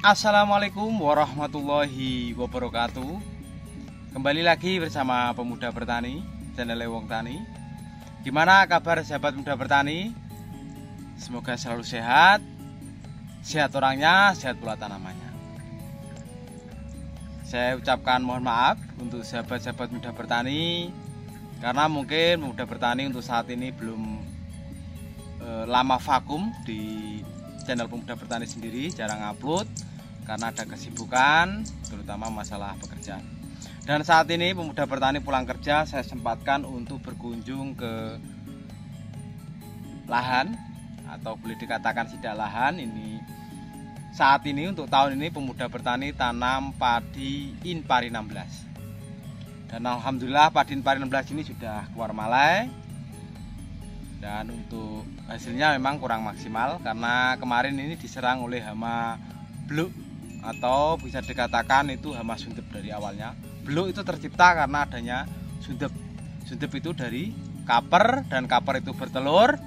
Assalamualaikum warahmatullahi wabarakatuh. Kembali lagi bersama Pemuda Bertani, channel Wong Tani. Gimana kabar sahabat muda bertani? Semoga selalu sehat. Sehat orangnya, sehat pula tanamannya. Saya ucapkan mohon maaf untuk sahabat-sahabat muda bertani, karena mungkin muda bertani untuk saat ini belum lama vakum di channel Pemuda Bertani sendiri, jarang upload karena ada kesibukan, terutama masalah pekerjaan. Dan saat ini Pemuda Bertani pulang kerja, saya sempatkan untuk berkunjung ke lahan, atau boleh dikatakan sidak lahan. Ini saat ini untuk tahun ini Pemuda Bertani tanam padi Inpari 16. Dan alhamdulillah padi Inpari 16 ini sudah keluar malai. Dan untuk hasilnya memang kurang maksimal karena kemarin ini diserang oleh hama bluk, atau bisa dikatakan itu hama sundep dari awalnya. Bluk itu tercipta karena adanya sundep. Sundep itu dari kaper, dan kaper itu bertelur.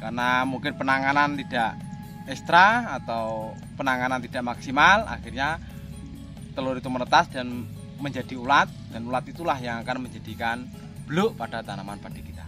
Karena mungkin penanganan tidak ekstra atau penanganan tidak maksimal, akhirnya telur itu menetas dan menjadi ulat, dan ulat itulah yang akan menjadikan bluk pada tanaman padi kita.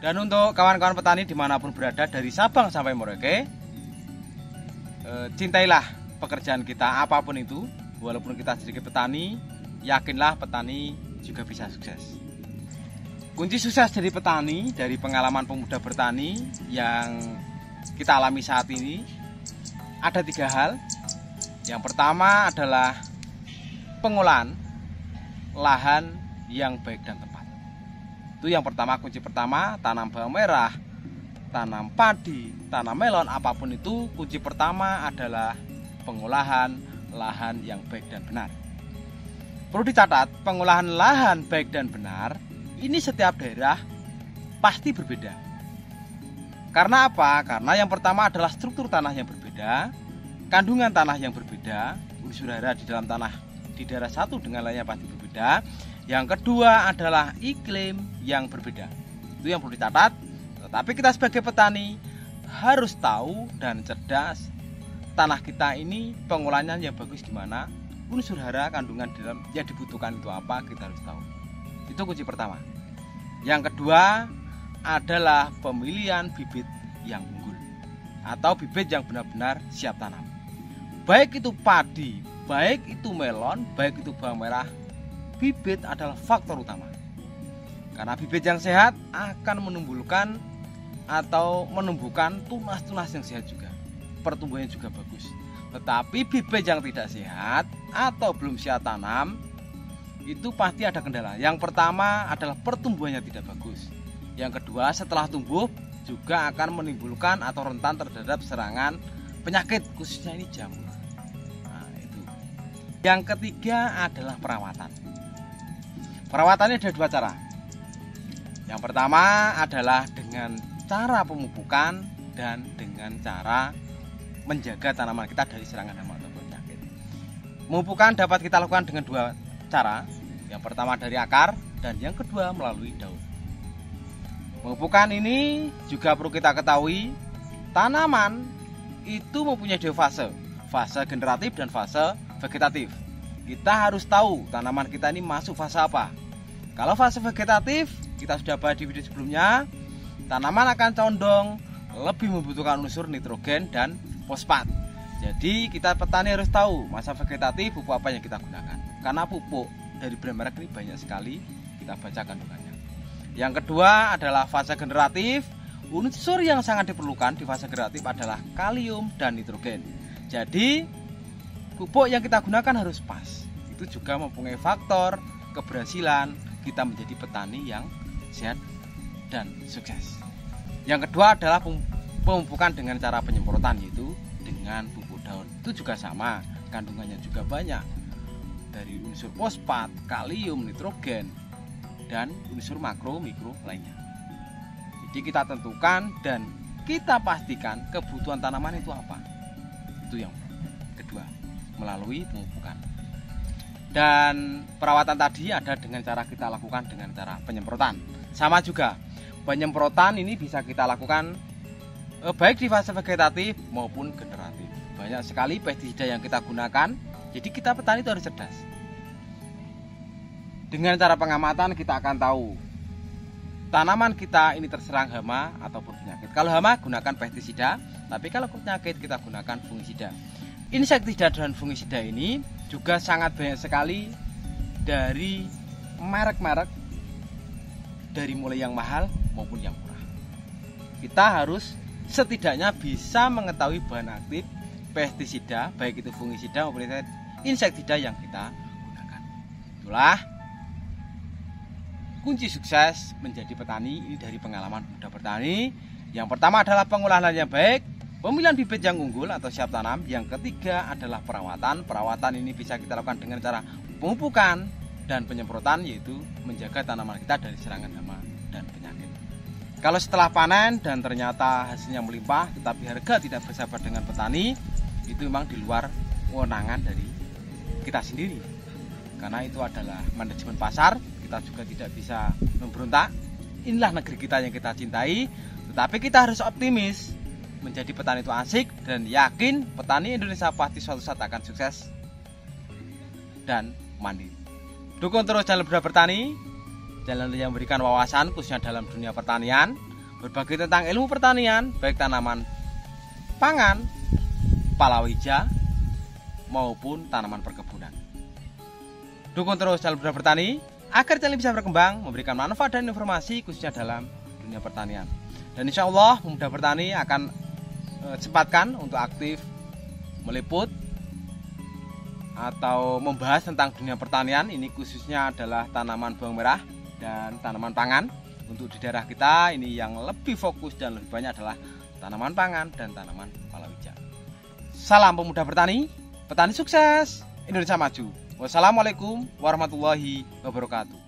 Dan untuk kawan-kawan petani dimanapun berada dari Sabang sampai Merauke, cintailah pekerjaan kita apapun itu. Walaupun kita sedikit petani, yakinlah petani juga bisa sukses. Kunci sukses jadi petani dari pengalaman Pemuda Bertani yang kita alami saat ini ada 3 hal. Yang pertama adalah pengolahan lahan yang baik dan tepat. Itu yang pertama, kunci pertama. Tanam bawang merah, tanam padi, tanam melon, apapun itu, kunci pertama adalah pengolahan lahan yang baik dan benar. Perlu dicatat, pengolahan lahan baik dan benar ini setiap daerah pasti berbeda. Karena apa? Karena yang pertama adalah struktur tanah yang berbeda, kandungan tanah yang berbeda, unsur hara di dalam tanah di daerah satu dengan lainnya pasti berbeda. Yang kedua adalah iklim yang berbeda. Itu yang perlu dicatat. Tetapi kita sebagai petani harus tahu dan cerdas tanah kita ini pengolahannya yang bagus gimana, unsur hara kandungan dalam yang dibutuhkan itu apa, kita harus tahu. Itu kunci pertama. Yang kedua adalah pemilihan bibit yang unggul atau bibit yang benar-benar siap tanam. Baik itu padi, baik itu melon, baik itu bawang merah, bibit adalah faktor utama. Karena bibit yang sehat akan menumbuhkan atau menumbuhkan tunas-tunas yang sehat juga. Pertumbuhannya juga bagus. Tetapi bibit yang tidak sehat atau belum siap tanam, itu pasti ada kendala. Yang pertama adalah pertumbuhannya tidak bagus. Yang kedua, setelah tumbuh juga akan menimbulkan atau rentan terhadap serangan penyakit, khususnya ini jamur. Nah, itu. Yang ketiga adalah perawatan. Perawatannya ada 2 cara. Yang pertama adalah dengan cara pemupukan dan dengan cara menjaga tanaman kita dari serangan hama atau penyakit. Pemupukan dapat kita lakukan dengan 2 cara. Yang pertama dari akar dan yang kedua melalui daun. Pemupukan ini juga perlu kita ketahui, tanaman itu mempunyai 2 fase, fase generatif dan fase vegetatif. Kita harus tahu tanaman kita ini masuk fase apa. Kalau fase vegetatif, kita sudah bahas di video sebelumnya, tanaman akan condong lebih membutuhkan unsur nitrogen dan fosfat. Jadi kita petani harus tahu masa vegetatif pupuk apa yang kita gunakan. Karena pupuk dari brand merek ini banyak sekali, kita baca kandungannya. Yang kedua adalah fase generatif. Unsur yang sangat diperlukan di fase generatif adalah kalium dan nitrogen. Jadi pupuk yang kita gunakan harus pas. Itu juga mempunyai faktor keberhasilan kita menjadi petani yang sehat dan sukses. Yang kedua adalah pemupukan dengan cara penyemprotan, yaitu dengan pupuk daun. Itu juga sama, kandungannya juga banyak dari unsur fosfat, kalium, nitrogen, dan unsur makro mikro lainnya. Jadi kita tentukan dan kita pastikan kebutuhan tanaman itu apa. Itu yang kedua, melalui pemupukan. Dan perawatan tadi ada dengan cara kita lakukan dengan cara penyemprotan. Sama juga, penyemprotan ini bisa kita lakukan baik di fase vegetatif maupun generatif. Banyak sekali pestisida yang kita gunakan, jadi kita petani itu harus cerdas. Dengan cara pengamatan kita akan tahu tanaman kita ini terserang hama ataupun penyakit. Kalau hama gunakan pestisida, tapi kalau penyakit kita gunakan fungisida. Insektisida dan fungisida ini juga sangat banyak sekali dari merek-merek, dari mulai yang mahal maupun yang murah. Kita harus setidaknya bisa mengetahui bahan aktif pestisida, baik itu fungisida maupun insektisida yang kita gunakan. Itulah kunci sukses menjadi petani ini dari pengalaman muda bertani. Yang pertama adalah pengolahan yang baik, pemilihan bibit yang unggul atau siap tanam. Yang ketiga adalah perawatan. Perawatan ini bisa kita lakukan dengan cara pemupukan dan penyemprotan, yaitu menjaga tanaman kita dari serangan hama dan penyakit. Kalau setelah panen dan ternyata hasilnya melimpah tetapi harga tidak bersahabat dengan petani, itu memang di luar kewenangan dari kita sendiri. Karena itu adalah manajemen pasar. Kita juga tidak bisa memberontak. Inilah negeri kita yang kita cintai. Tetapi kita harus optimis. Menjadi petani itu asik dan yakin petani Indonesia pasti suatu saat akan sukses dan mandiri. Dukung terus channel Muda Bertani, channel yang memberikan wawasan khususnya dalam dunia pertanian, berbagi tentang ilmu pertanian, baik tanaman pangan, palawija maupun tanaman perkebunan. Dukung terus channel Muda Bertani agar channel bisa berkembang, memberikan manfaat dan informasi khususnya dalam dunia pertanian. Dan insya Allah Muda Bertani akan sempatkan untuk aktif meliput atau membahas tentang dunia pertanian. Ini khususnya adalah tanaman bawang merah dan tanaman pangan. Untuk di daerah kita ini yang lebih fokus dan lebih banyak adalah tanaman pangan dan tanaman palawija. Salam pemuda bertani, petani sukses, Indonesia maju. Wassalamualaikum warahmatullahi wabarakatuh.